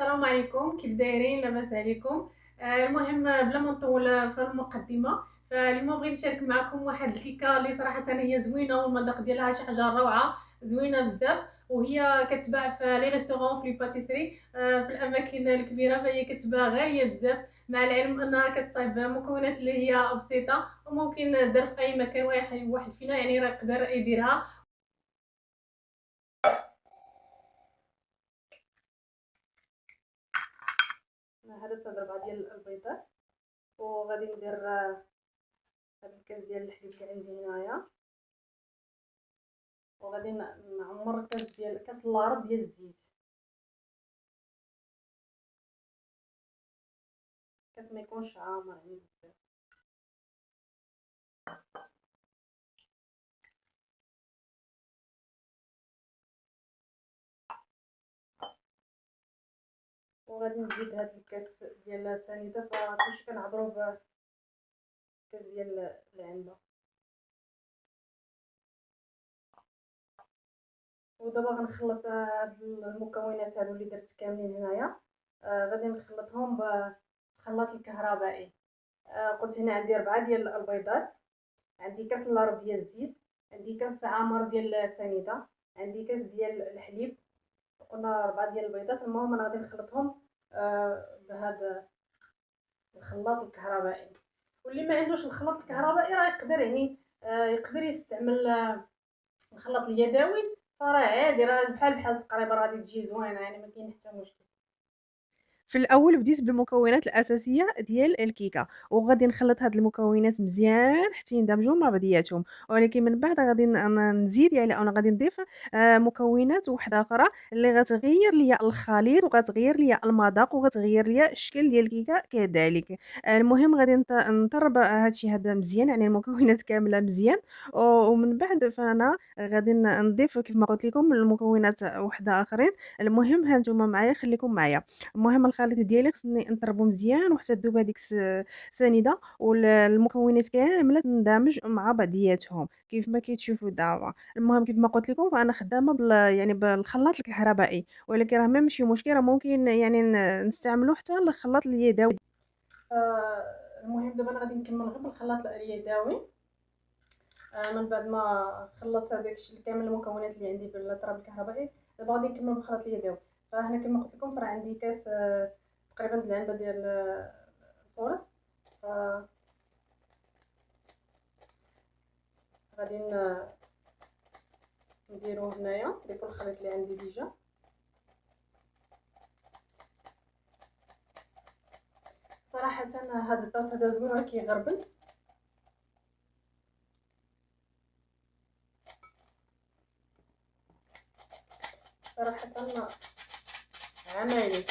السلام عليكم، كيف دايرين؟ لاباس عليكم؟ المهم بلا ما نطول في المقدمه. فاليوم بغيت نشارك معكم واحد الكيكه اللي صراحه هي زوينه والمذاق ديالها شي حاجه روعه زوينه بزاف. وهي كتباع في لي ريستورون في لي باتيسري في الاماكن الكبيره، فهي كتباع غاليه بزاف، مع العلم انها كتصايب مكونات اللي هي بسيطه وممكن دار في اي مكان. واحد فينا يعني راه يقدر يديرها. انا هرس هاد 4 ديال البيضات، وغادي ندير هاد الكاس ديال الحليب اللي عندي هنايا، وغادي نعمر كاس لارب ديال الزيت. كاس ما يكونش عامر يعني بزاف. وغادي نزيد هاد الكاس ديال سنيده، فكلشي كنعبرو بكاس ديال العنبه. ودابا غنخلط هاد المكونات هادو اللي درت كاملين هنايا. غادي نخلطهم بخلاط الكهربائي. قلت هنا عندي 4 ديال البيضات، عندي كاس لارب ديال الزيت، عندي كاس عامر ديال السنيده، عندي كاس ديال الحليب، قلنا 4 ديال البيضات. المهم انا غادي نخلطهم بهذا الخلاط الكهربائي. واللي ما عندوش الخلاط الكهربائي راه يقدر يعني يقدر يستعمل الخلاط اليدوي، فراه عادي، راه بحال تقريبا غادي تجي زوينه، يعني ما كاين حتى مشكل. في الاول بديت بالمكونات الاساسيه ديال الكيكه، وغادي نخلط هاد المكونات مزيان حتى يندمجوا مع بعضياتهم. ولكن من بعد غادي نزيد يعني انا غادي نضيف مكونات وحده اخرى اللي غتغير ليا الخليط وغتغير ليا المذاق وغتغير ليا الشكل ديال الكيكه كذلك. المهم غادي نطرب هادشي هذا مزيان، يعني المكونات كامله مزيان. ومن بعد فانا غادي نضيف كيف ما قلت لكم المكونات وحده اخرين. المهم ها نتوما معايا، خليكم معايا. المهم الخليط ديالي خصني نطربو مزيان وحتى تذوب هذيك سنيده، والمكونات كامله تندمج مع بعضياتهم كيف ما كتشوفوا دابا. المهم كيف ما قلت لكم فانا خدامه يعني بالخلاط الكهربائي، ولكن راه ماشي مشكل، راه ممكن يعني نستعملوا حتى الخلاط اليدوي. المهم دابا انا غادي نكمل غير بالخلاط اليدوي. من بعد ما خلطت هذاك كامل المكونات اللي عندي بالطراب الكهربائي، دابا غادي نكمل بالخلاط اليدوي. فهنا كما قلت لكم راه عندي كاس تقريبا د العنبه ديال الفورص. ف غادي نديرو هنايا، نضيفو الخليط اللي عندي ديجا. صراحه هذا الطاس هذا زوين راه كيغربل. صراحه عملي،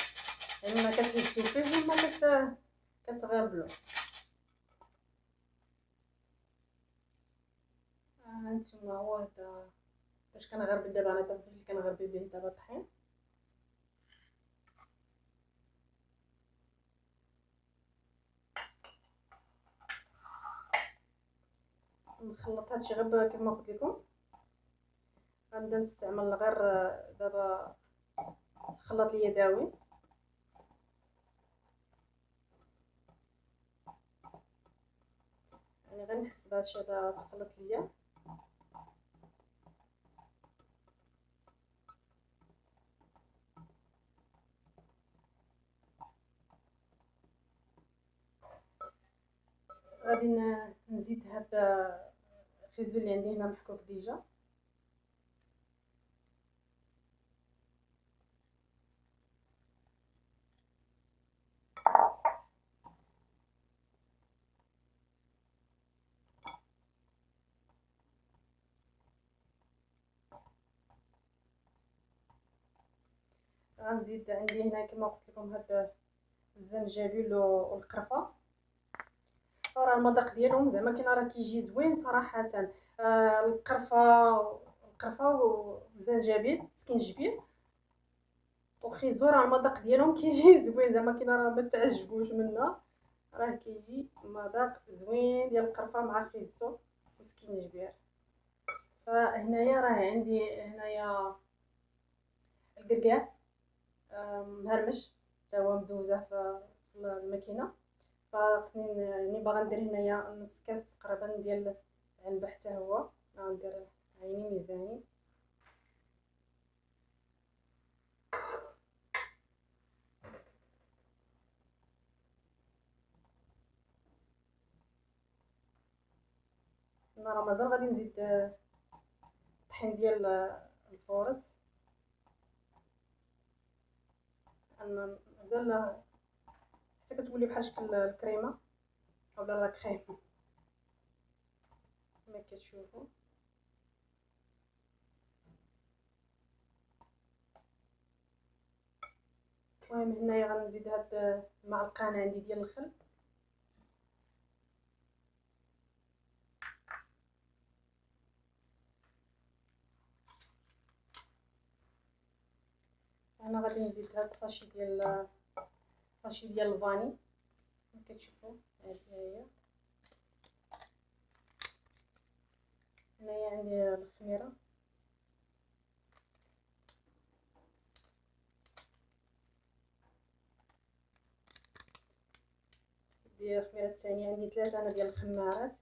يعني ما كتهزو فيه وما كتغربلو. هانتوما هو هذا باش كنغربل دابا. انا الطاس اللي كنغربل به دابا الطحين. نخلط هادشي غير كما قلت لكم. غنبدا نستعمل غير دابا الخلاط اليدوي. يعني غير نحس بهادشي هذا تخلط ليا. غادي نزيد هاد الخيزو اللي عندي هنا محكوك ديجا. غنزيد عندي هنا كما قلت لكم هاد الزنجبيل والقرفه. راه المذاق ديالهم زعما كاين راه كيجي زوين صراحه. القرفه والزنجبيل سكينجبير وخيزو، راه المذاق ديالهم كيجي زوين، زعما كاين راه ما تعجبوش منا، راه كيجي مذاق زوين ديال القرفه مع خيزو وسكينجبير. فهنايا راه عندي هنايا الكركاع مهرمش، حتى هو مدوزه في الماكينه. فخصني يعني باغا ندير هنايا نص كاس تقريبا ديال العنبه حتى هو. غندير عيني ميزاني. انا راه مازال غادي نزيد الطحين ديال الفورص. انا مازال حتى كتولي بحال شكل الكريمه اولا لا كريم كما كتشوفوا. المهم هنايا غنزيد هاد المعلقان عندي ديال الخل. انا غادي نزيد هاد الساشي ديال الفاني كما كتشوفوا. هادي هنايا عندي الخميره. ديال الخميره الثانيه عندي 3 انا ديال الخمارات.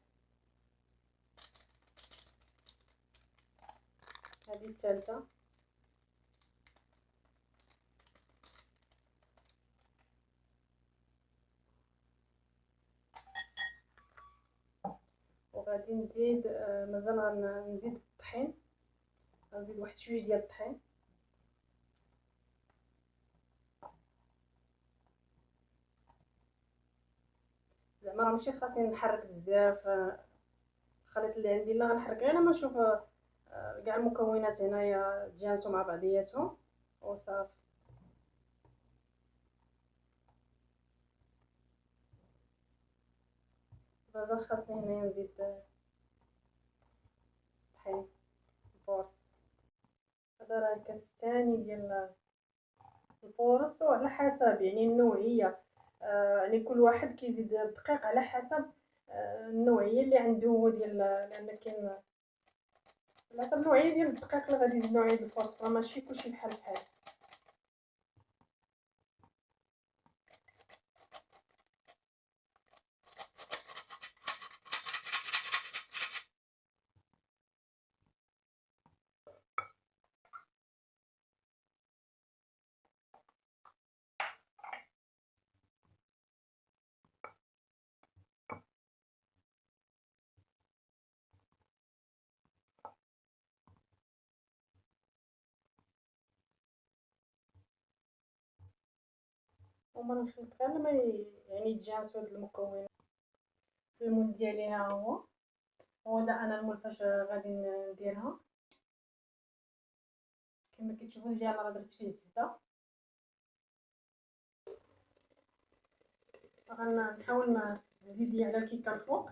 هذه الثالثه. وغادي نزيد مازال غنزيد الطحين. غنزيد واحد شويه ديال الطحين. زعما راه ماشي خاصني نحرك بزاف الخليط اللي عندي، لا غنحرك غير لما نشوف كاع المكونات هنايا تجانسوا مع بعضياتهم وصافي. مازال خاصني هنايا نزيد طحين الفورص. هذا راه الكاس الثاني ديال الفورص، وعلى حسب يعني النوعيه. يعني كل واحد كيزيد الدقيق على حسب النوعيه اللي عنده هو ديال، لان كاين على حسب النوعيه ديال الدقيق اللي غادي يزيد نوعيه الفورص. راه ماشي كلشي بحال بحال. وما نخلط غير لما يعني يتجانسوا هاد المكونات. المول ديالي ها هو هذا. انا المول فاش غادي نديرها كما كتشوفوا ديجا انا راه درت فيه الزبده. غنحاول نزيد على الكيكه الفوق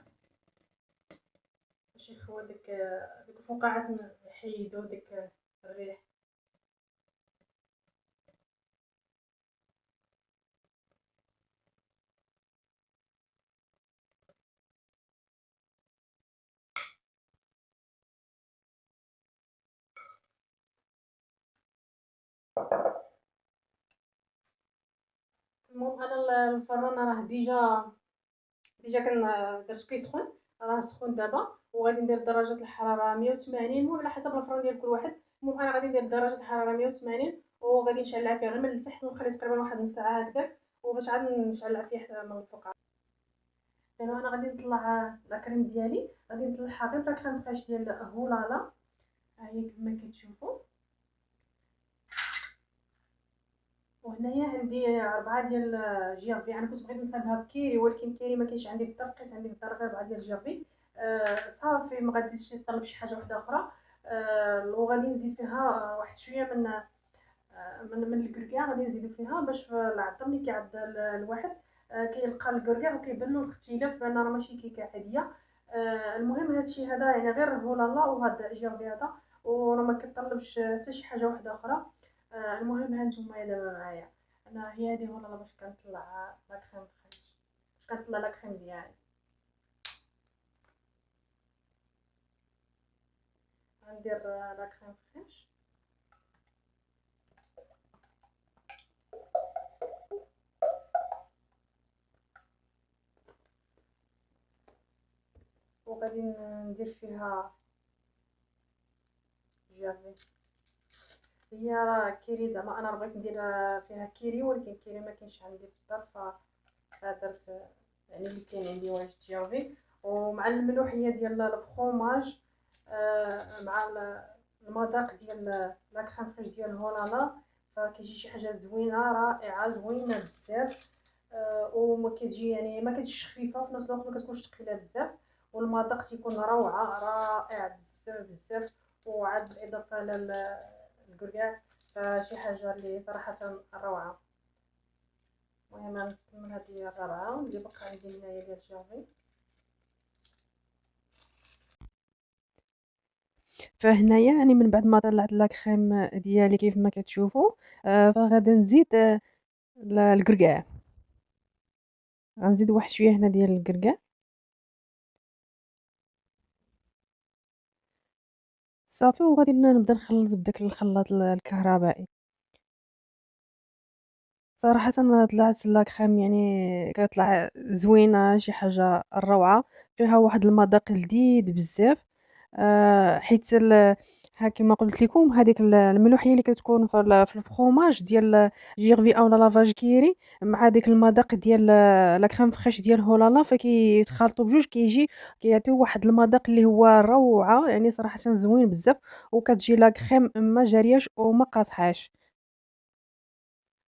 باش يخوى ديك الفقاعات نحيدو ديك الريح. المهم انا الفران راه ديجا درتو كيسخن. راه سخون دابا وغادي ندير درجه الحراره 180. المهم على حسب الفران ديال كل واحد. المهم انا غادي ندير درجه الحراره 180 وغادي نشعلها فيها غير من التحت ونخلي تقريبا واحد نص ساعه هكذاك وباش عاد نشعلها فيها حتى من الفوق. دابا انا غادي نطلع لا كريم ديالي. غادي نطلعها غير لا كريم فريش ديال هولالا. ها هي كما كتشوفوا. وهنايا عندي 4 ديال جيرفي. انا كنت بغيت نصايبها بكيري ولكن كيري ما كاينش عندي في الدار. لقيت عندي في الدار غير 4 ديال جيرفي. صافي ما غاديش نطلب شي حاجه واحده اخرى. وغادي نزيد فيها واحد شويه من الكركاع. غادي نزيدو فيها باش في العظم ملي كيعض الواحد كيلقى الكركاع وكيبان له الاختلاف بان راه ماشي كيكه عاديه. المهم هادشي هذا يعني غير هو لالا وهذا جيرفي هذا وراه ما كطلبش حتى شي حاجه واحده اخرى. المهم ها نتوما دابا معايا. انا هي هذه هو لالا باش كنطلع لا كريم فريش. باش كنطلع لا كريم ديالي. غندير لا كريم فريش. وغادي ندير فيها جافي. هي راه كيري، زعما انا بغيت ندير فيها كيري، ولكن كيري ما كاينش عندي في الدار، فدرت يعني اللي كاين عندي واجد جافي. ومع الملوحيه ديال الفرomاج مع المذاق ديال لا كريم فريش ديال هولالا، فكيجي شي حاجه زوينه رائعه زوينه بزاف. وما كتجي يعني ما كتجيش خفيفه في نفس الوقت، ما كتكونش ثقيله بزاف، والمذاق تيكون روعه رائع بزاف بزاف. وعاد بالاضافه للكركاع، فشي حاجه اللي صراحه روعه. المهم نكمل هذه الرابعه اللي بقى عندي هنايا ديال جافي. فهنايا يعني من بعد ما طلعت لا كريم ديالي كيف ما كتشوفوا، فغادا نزيد الكركاع. غنزيد واحد شويه هنا ديال الكركاع صافي، وغادي نبدا نخلط بداك الخلاط الكهربائي. صراحة طلعت لا كريم يعني كتطلع زوينة، شي حاجة روعة، فيها واحد المذاق لذيذ بزاف. حيت ها كيما قلت لكم هذيك الملوحية اللي كتكون في الفرomاج ديال جيرفي اولا لافاج كيري، مع ديك المذاق ديال لا كريم فريش ديال هولالا، فكيتخلطوا بجوج كيعطيو واحد المذاق اللي هو روعة، يعني صراحة زوين بزاف. وكتجي لا كريم ما جارياش وما قاصحاش.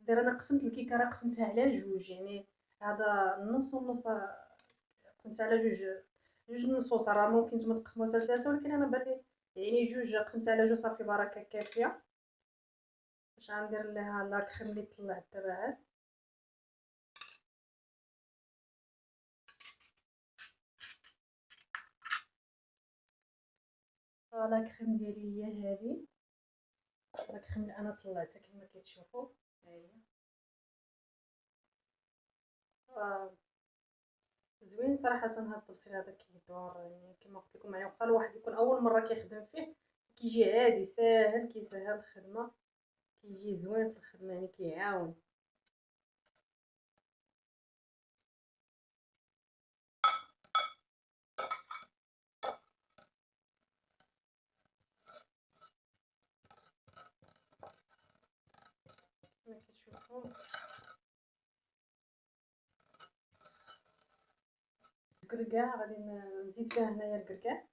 انا قسمت الكيكه، راه قسمتها على جوج، يعني هذا النص والنص، قسمتها على جوج نصوص. راه ممكن نتوما تقسموها حتى ثلاثه، ولكن انا بالي يعني جوج، قسمتها على جوج صافي بركه كافيه باش غندير لها لا كريم اللي طلعت دابا. عاد لا كريم ديالي هي هذه، لا كريم اللي انا طلعتها كما كتشوفوا، ها هي. زوين صراحه هذا الطبسيل هذا كيدور، يعني كما قلت لكم، يعني واخا الواحد يكون اول مره كيخدم فيه كيجي عادي ساهل، كيسهل الخدمه، كيجي زوين في الخدمه، يعني كيعاون. كما كتشوفوا الكركاع غادي نزيد فيها هنايا الكركاع.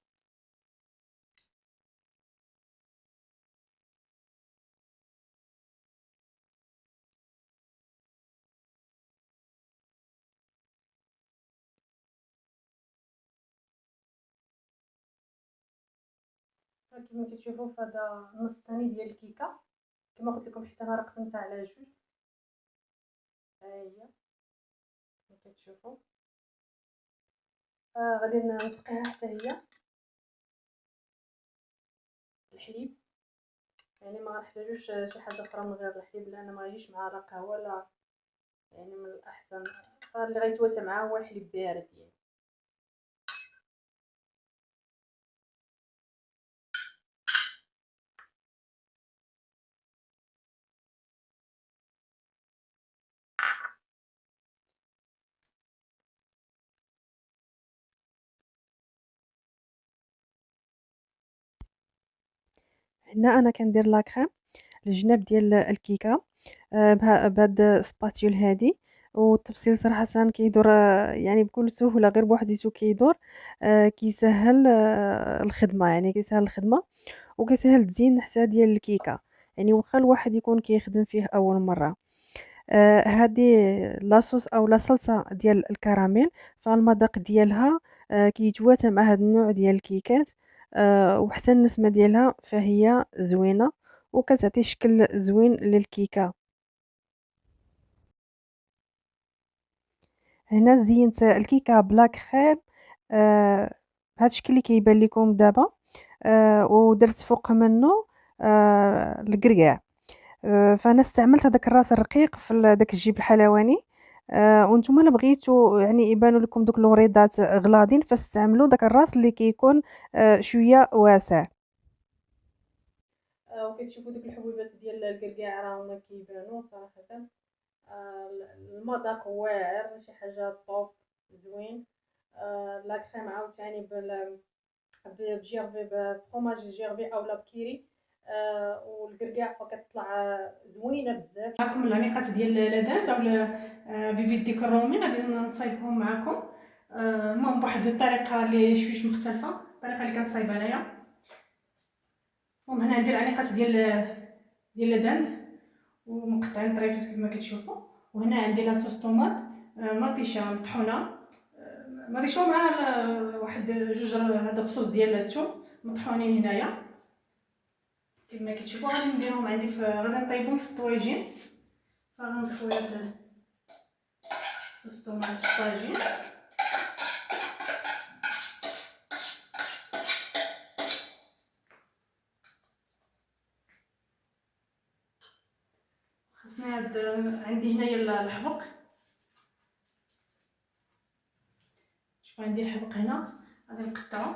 كما كتشوفوا فهذا النص الثاني ديال الكيكه، كما قلت لكم حيت انا راه قسمتها على جوج. ها هي كما كتشوفوا. غادي نسقيها حتى هي الحليب، يعني ما غنحتاجوش شي حاجه اخرى من غير الحليب، لان ما غيجيش مع لا قهوه لا، يعني من الاحسن اللي غيتواسى معاه هو الحليب بارد يعني. هنا انا كندير لا كريم الجناب ديال الكيكه بهاد سباتيول هادي. والتبسيل صراحه كيدور يعني بكل سهوله، غير بوحديتو كيدور. كيسهل الخدمه، يعني كيسهل الخدمه وكيسهل التزيين حتى ديال الكيكه، يعني واخا الواحد يكون كيخدم فيه اول مره. هذه لاصوص او لا صلصه ديال الكراميل، فالمذاق ديالها كيتواتى مع هذا النوع ديال الكيكات. وحتى النسمه ديالها فهي زوينه وكتعطي شكل زوين للكيكه. هنا زينت الكيكه بلا كريم بهذا الشكل اللي كيبان لكم دابا. ودرت فوق منه الكركاع. فانا استعملت هذاك الراس الرقيق في داك الجيب الحلواني. وانتم الا بغيتو يعني يبانوا لكم دوك الوريضات غلاضين، فاستعملوا داك الراس اللي كيكون شويه واسع. وكتشوفوا دوك الحبوبات ديال الكركاع راه هما كيبانوا صراحه. المذاق واعر، شي حاجه طوب زوين. لا كريم عاوتاني بجيرفي بفرomاج جيرفي اولا بكيري. والكركاع فكتطلع زوينه بزاف. معكم العنيقات ديال لادان اولا بيبي ديك الرومي غادي نصايبهم معكم. المهم بواحد الطريقه اللي شويش مختلفه، الطريقه اللي كنصايب انايا. المهم هنا عندي العنيقات ديال لادان ومقطعين طريفات كيف ما كتشوفوا. وهنا عندي لاصوص طوماط مطيشه مطحونه، مطيشه مع واحد جوج هذا فصوص ديال الثوم مطحونين هنايا كما كتشوفوا. غادي نديرهم عندي غادي نطيبهم في الطواجين. فغنخوي هذا صوص طوماط في الطاجين. خصني عندي هنايا الحبق. شوف عندي الحبق هنا غادي نقطعو.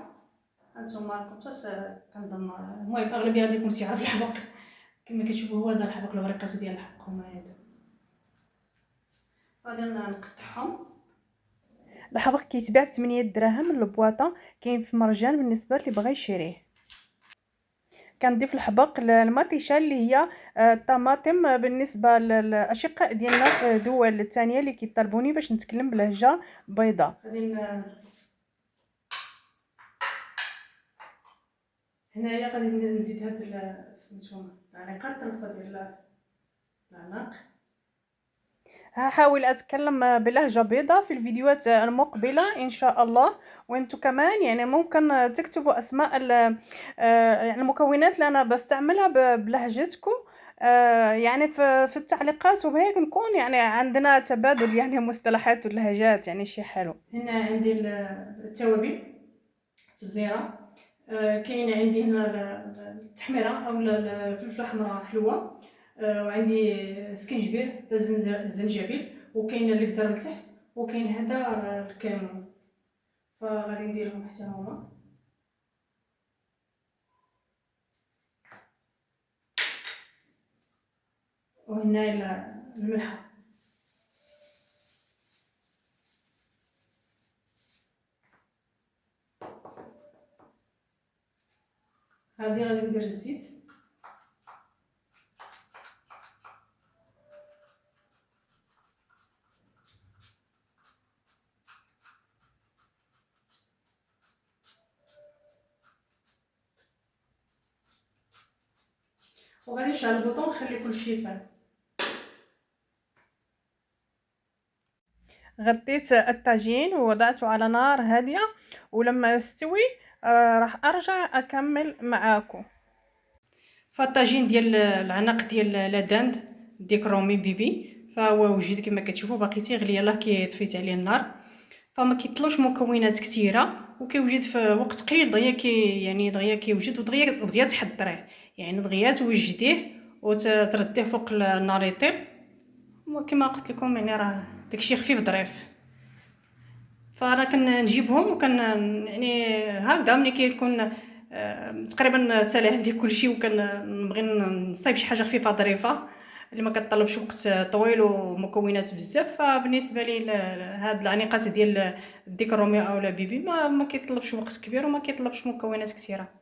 هانتوما راكم بس كنظن المهم الاغلبيه غادي يكون تيعرف الحبق. كما كتشوفوا هو هذا الحبق، الوريقات ديال الحبق هما هادو. غادي نقطعهم. الحبق كيتباع ب8 دراهم البواطه، كاين في مرجان بالنسبه اللي بغى يشريه. كنضيف الحبق المطيشه اللي هي الطماطم بالنسبه للاشقاء ديالنا في دول الثانيه اللي كيطلبوني باش نتكلم بلهجه بيضاء. هنايا غادي نزيد هاد سميتهم العناقات الطرفه ديال العناق. هحاول اتكلم بلهجه بيضاء في الفيديوهات المقبله ان شاء الله. وانتم كمان يعني ممكن تكتبوا اسماء يعني المكونات اللي انا بستعملها بلهجتكم يعني في التعليقات، وبهيك نكون يعني عندنا تبادل يعني مصطلحات واللهجات، يعني شي حلو. هنا عندي التوابل التبزيره. كاين عندي هنا التحميره او الفلفله حمراء حلوه. وعندي سكينجبير الزنجبيل، وكاين الابزار من تحت، وكاين هذا الكمون. فغادي نديرهم حتى هما. وهنا الملحه. هذه غادي ندير الزيت. وغادي نشعل البوطون ونخلي كلشي يطيب. غطيت الطاجين ووضعته على نار هاديه، ولما يستوي راح ارجع اكمل معاكم. فالطاجين ديال العناق ديال لاداند ديك رومي بيبي فهو وجد كما كتشوفوا باقي تيغلي، يلاه طفيت عليه النار. فما كيطلبش مكونات كثيره وكيوجد في وقت قليل. دغيا يعني دغيا كيوجد ودغيا تحضريه، يعني دغيا توجديه وترديه فوق النار يطيب. وكما قلت لكم يعني راه داكشي خفيف ظريف. فانا كنجيبهم يعني هكذا ملي كيكون تقريبا سالي عندي كلشي، وكنبغي نصايب شي حاجه خفيفه ظريفه اللي ما كطلبش وقت طويل ومكونات بزاف. فبالنسبه لي هاد العنيقات ديال الديك الرومي اولا بيبي ما كيطلبش وقت كبير وما كيطلبش مكونات كثيره.